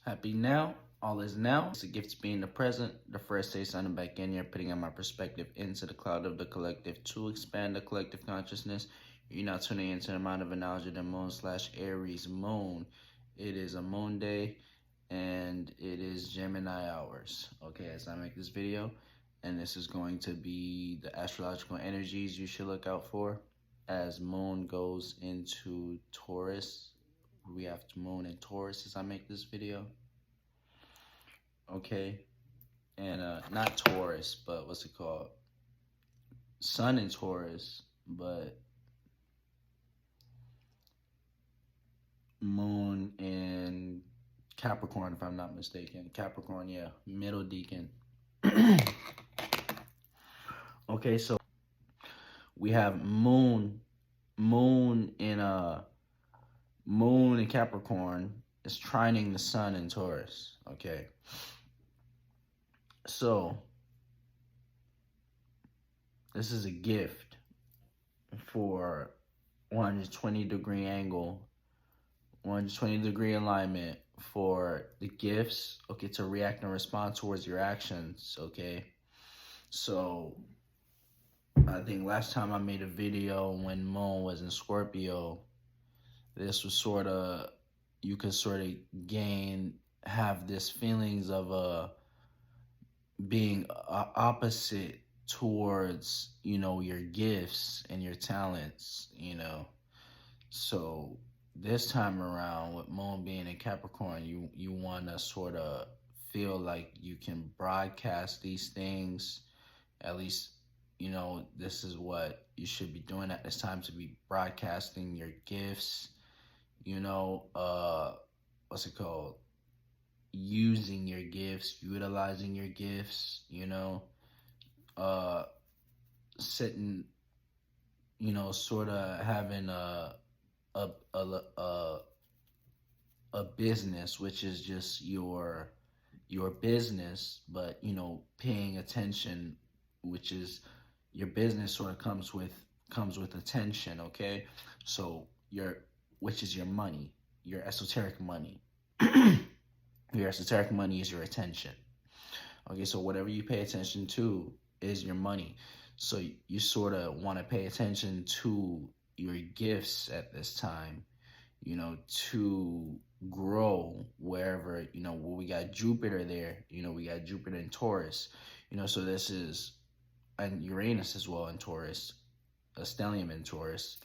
Happy now. All is now. It's a gift to be in the present. The first say something back in here, putting in my perspective into the cloud of the collective to expand the collective consciousness. You're now tuning into the mind of a knowledge of the moon / Aries moon. It is a moon day and it is Gemini hours. Okay, as I make this video, and this is going to be the astrological energies you should look out for as moon goes into Taurus. We have moon in Taurus as I make this video. Okay, and not Taurus, but what's it called? Sun in Taurus, but moon in Capricorn, if I'm not mistaken. Capricorn, yeah, middle decan. Okay, so we have moon in Capricorn is trining the sun in Taurus. Okay, so this is a gift for 120-degree angle, 120-degree alignment for the gifts, okay, to react and respond towards your actions, okay? So I think last time I made a video when moon was in Scorpio, this was sort of, you could sort of have this feelings of being opposite towards, your gifts and your talents, So this time around with moon being in Capricorn, you want to sort of feel like you can broadcast these things. At least, this is what you should be doing at this time, to be broadcasting your gifts, what's it called? Using your gifts, utilizing your gifts, sitting, sort of having a business, which is just your business, but paying attention, which is your business, sort of comes with attention. Okay, so which is your money, your esoteric money. Your esoteric money is your attention. Okay, so whatever you pay attention to is your money. So you sort of want to pay attention to your gifts at this time, to grow wherever, we got Jupiter there, we got Jupiter in Taurus, so this is, and Uranus as well in Taurus, a stellium in Taurus.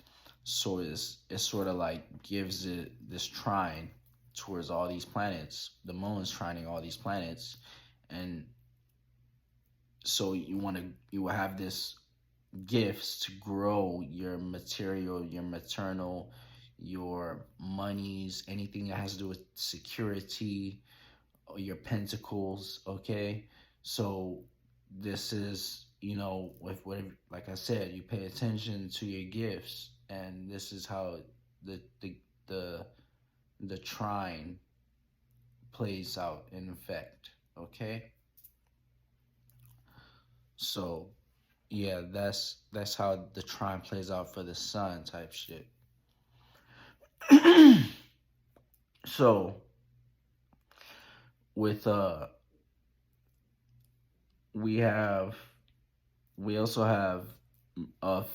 So it's sort of like gives it this trine towards all these planets. The moon's trining all these planets, and so you will have this gifts to grow your material, your maternal, your monies, anything that has to do with security, or your pentacles. Okay, so this is, with whatever, like I said, you pay attention to your gifts, and this is how the trine plays out in effect. Okay, so yeah, that's how the trine plays out for the sun type shit. So with we also have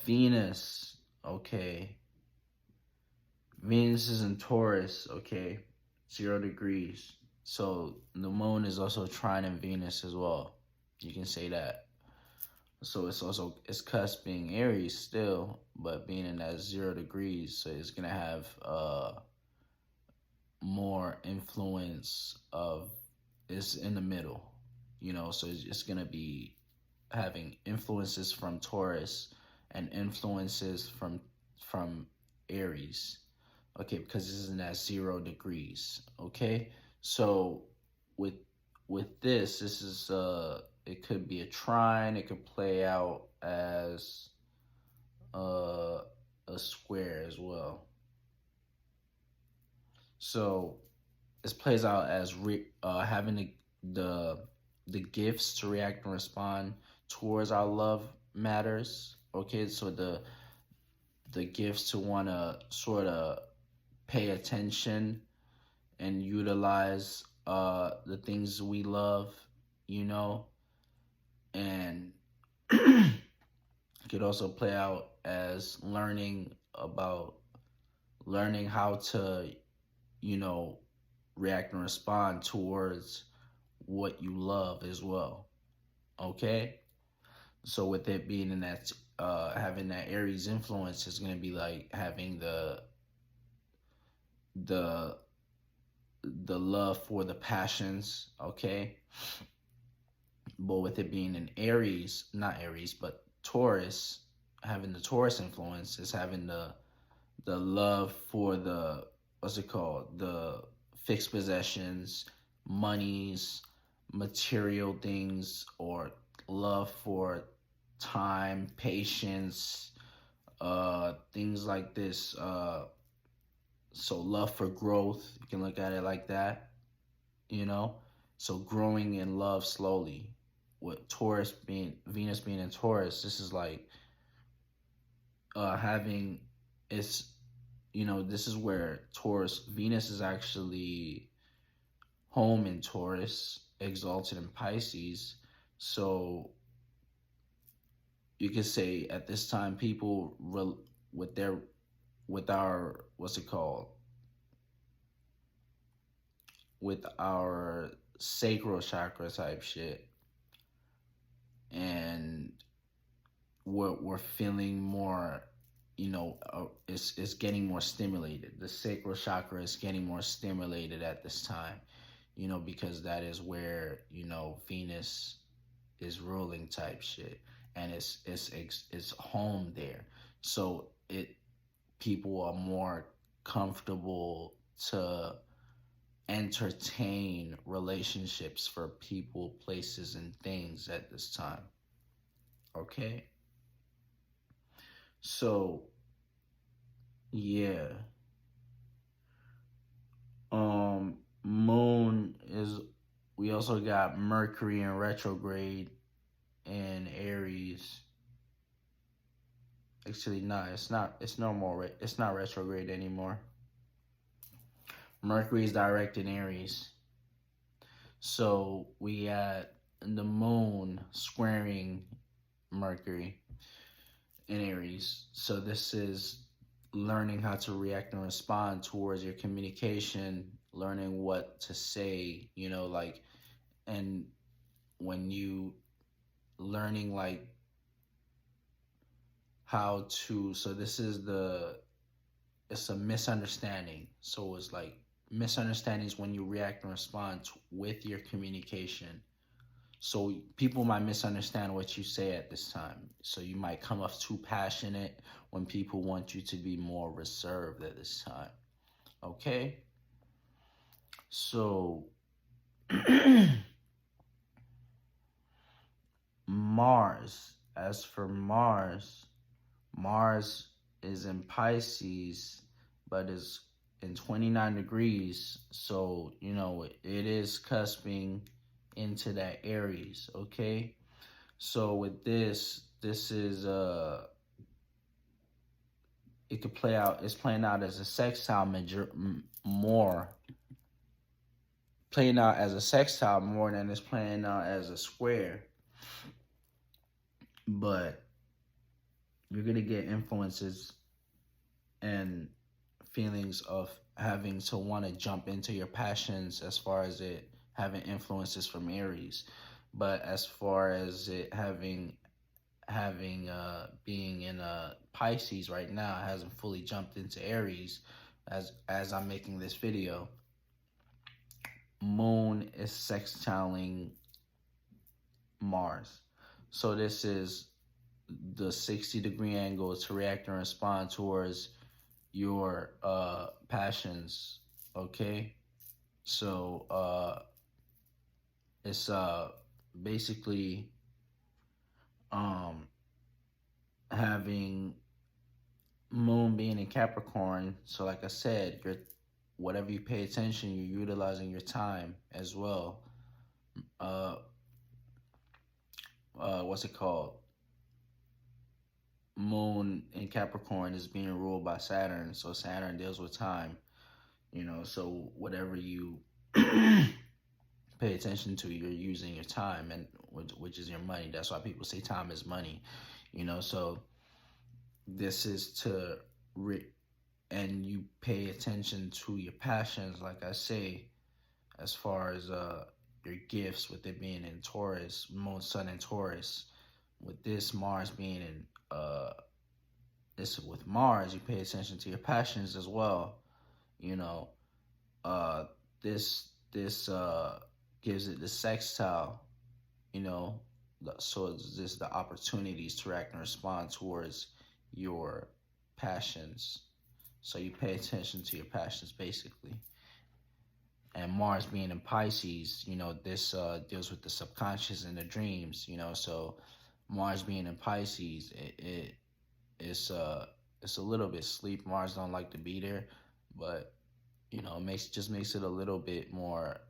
Venus. Okay, Venus is in Taurus. Okay, 0 degrees. So the moon is also trining Venus as well. You can say that. So it's cusping Aries still, but being in that 0 degrees, so it's gonna have more influence of, it's in the middle, so it's gonna be having influences from Taurus and influences from Aries. Okay, because this is in that 0 degrees. Okay, so with this is it could be a trine. It could play out as a square as well. So this plays out as having the gifts to react and respond towards our love matters. Okay, so the gifts to want to sort of pay attention and utilize the things we love, you know, and it could also play out as learning how to, you know, react and respond towards what you love as well. Okay? So with it being in that having that Aries influence is gonna be like having the the love for the passions, okay? But with it being an Aries, not Aries, but Taurus, having the Taurus influence is having the love for the, what's it called, the fixed possessions, monies, material things, or love for time, patience, things like this. So love for growth, you can look at it like that, you know. So growing in love slowly. With Taurus being Venus being in Taurus, this is like having it's, you know, this is where Taurus, Venus is actually home in Taurus, exalted in Pisces. So you could say at this time, people with their, with our, what's it called, with our sacral chakra type shit, and we're feeling more, you know, it's getting more stimulated. The sacral chakra is getting more stimulated at this time, you know, because that is where, you know, Venus is ruling type shit, and it's home there. So people are more comfortable to entertain relationships for people, places, and things at this time. Okay? So, yeah. Moon is, we also got Mercury in retrograde in Aries. Actually, no, it's not. It's no more. It's not retrograde anymore. Mercury is direct in Aries. So we got the moon squaring Mercury in Aries. So this is learning how to react and respond towards your communication, learning what to say, you know, like, and when you learning like how to, so this is it's a misunderstanding. So it's like misunderstandings when you react and respond with your communication. So people might misunderstand what you say at this time. So you might come off too passionate when people want you to be more reserved at this time. Okay? So Mars, as for Mars, Mars is in Pisces, but is in 29 degrees. So, you know, it is cusping into that Aries, okay? So with this is it could play out, it's playing out as a sextile more, playing out as a sextile more than it's playing out as a square. But you're gonna get influences and feelings of having to want to jump into your passions, as far as it having influences from Aries. But as far as it having being in Pisces right now, it hasn't fully jumped into Aries as I'm making this video. Moon is sextiling Mars. So this is the 60-degree angle to react and respond towards your passions, okay? So it's basically having moon being in Capricorn. So like I said, you're, whatever you pay attention, you're utilizing your time as well. What's it called? Moon in Capricorn is being ruled by Saturn, so Saturn deals with time, you know. So whatever you pay attention to, you're using your time, and which is your money. That's why people say time is money, you know. So this is to and you pay attention to your passions, like I say, as far as your gifts, with it being in Taurus, Moon, Sun, and Taurus. With this Mars being in this with Mars, you pay attention to your passions as well. You know, uh, this gives it the sextile. You know, so it's just the opportunities to react and respond towards your passions. So you pay attention to your passions, basically. And Mars being in Pisces, you know, this deals with the subconscious and the dreams, you know. So Mars being in Pisces, it's a little bit sleep. Mars don't like to be there, but you know, makes it a little bit more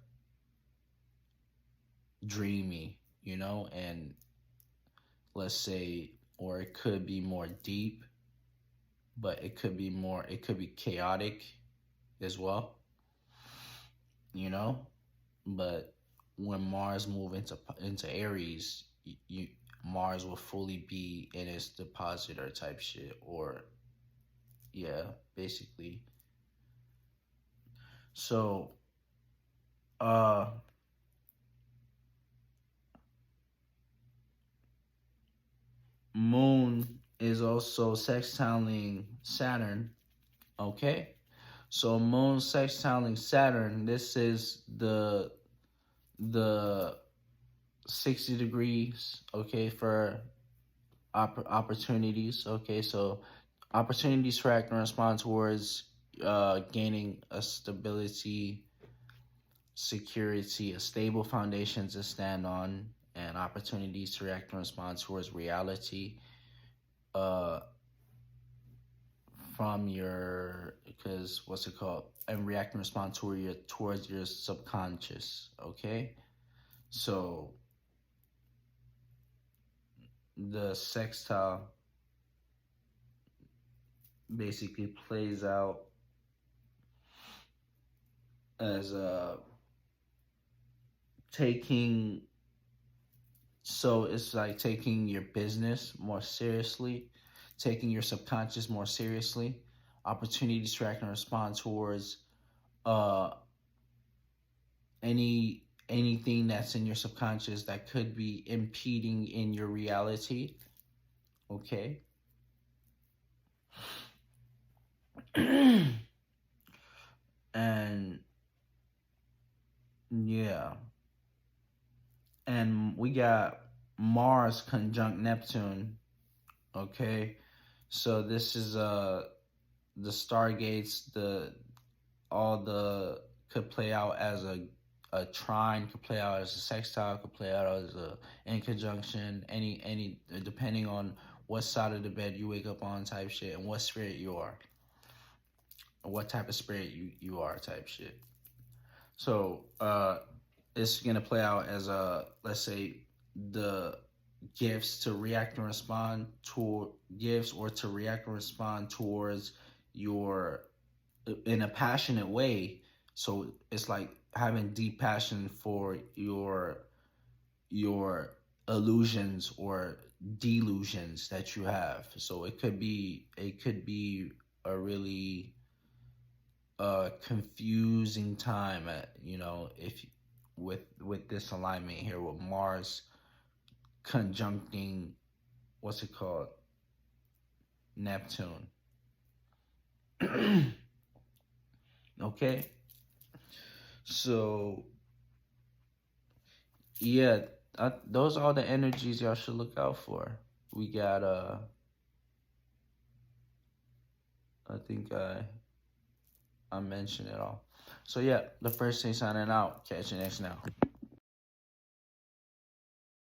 dreamy, you know, and let's say, or it could be more deep, but it could be chaotic as well, you know. But when Mars move into Aries, you Mars will fully be in its depositor type shit, or yeah, basically. So, uh, Moon is also sextiling Saturn. Okay, so Moon sextiling Saturn. This is the 60 degrees. Okay, for opportunities. Okay, so opportunities to act and respond towards gaining a stability, security, a stable foundation to stand on, and opportunities to react and respond towards reality uh, from your, because what's it called? And react and respond towards your subconscious, okay? So the sextile basically plays out as taking, so it's like taking your business more seriously, taking your subconscious more seriously, opportunities to act and respond towards uh anything that's in your subconscious that could be impeding in your reality. Okay. And yeah, and we got Mars conjunct Neptune. Okay, so this is the stargates, the all the could play out as a trine, could play out as a sextile, could play out as a in conjunction, any depending on what side of the bed you wake up on type shit, and what spirit you are, or what type of spirit you are type shit. So it's gonna play out as a, let's say, the gifts to react and respond to gifts, or to react and respond towards your, in a passionate way. So it's like having deep passion for your illusions or delusions that you have. So it could be a really confusing time at, you know, if with this alignment here with Mars conjuncting, what's it called, Neptune. Okay, so yeah, those are the energies y'all should look out for. We got I think I mentioned it all. So yeah, the first thing signing out. Catch you next now.